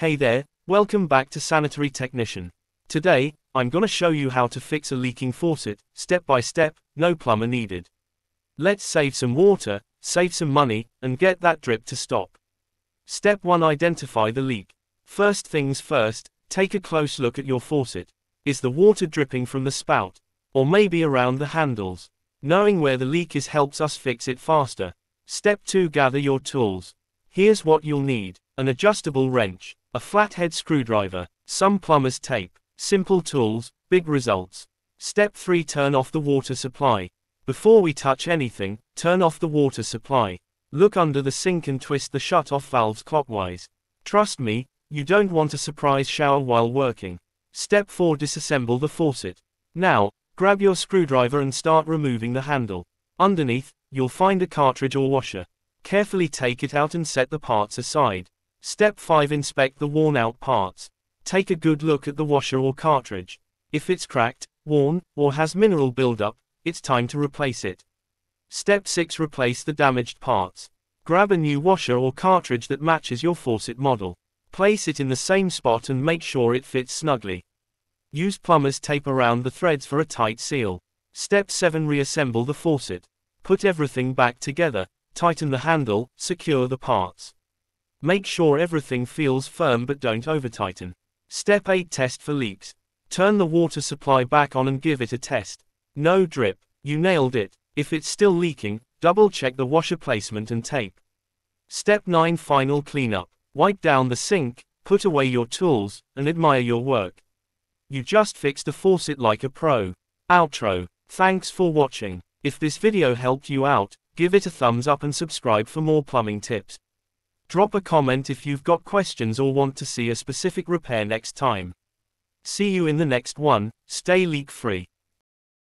Hey there, welcome back to Sanitary Technician. Today, I'm gonna show you how to fix a leaking faucet, step by step, no plumber needed. Let's save some water, save some money, and get that drip to stop. Step 1: Identify the leak. First things first, take a close look at your faucet. Is the water dripping from the spout? Or maybe around the handles? Knowing where the leak is helps us fix it faster. Step 2: Gather your tools. Here's what you'll need: an adjustable wrench, a flathead screwdriver, some plumber's tape. Simple tools, big results. Step 3: Turn off the water supply. Before we touch anything, turn off the water supply. Look under the sink and twist the shut-off valves clockwise. Trust me, you don't want a surprise shower while working. Step 4: Disassemble the faucet. Now, grab your screwdriver and start removing the handle. Underneath, you'll find a cartridge or washer. Carefully take it out and set the parts aside. Step 5: Inspect the worn-out parts. Take a good look at the washer or cartridge. If it's cracked, worn, or has mineral buildup, it's time to replace it. Step 6: Replace the damaged parts. Grab a new washer or cartridge that matches your faucet model. Place it in the same spot and make sure it fits snugly. Use plumber's tape around the threads for a tight seal. Step 7: Reassemble the faucet. Put everything back together, tighten the handle, secure the parts. Make sure everything feels firm but don't over-tighten. Step 8: Test for leaks. Turn the water supply back on and give it a test. No drip. You nailed it. If it's still leaking, double-check the washer placement and tape. Step 9: Final cleanup. Wipe down the sink, put away your tools, and admire your work. You just fixed a faucet like a pro. Outro. Thanks for watching. If this video helped you out, give it a thumbs up and subscribe for more plumbing tips. Drop a comment if you've got questions or want to see a specific repair next time. See you in the next one. Stay leak-free.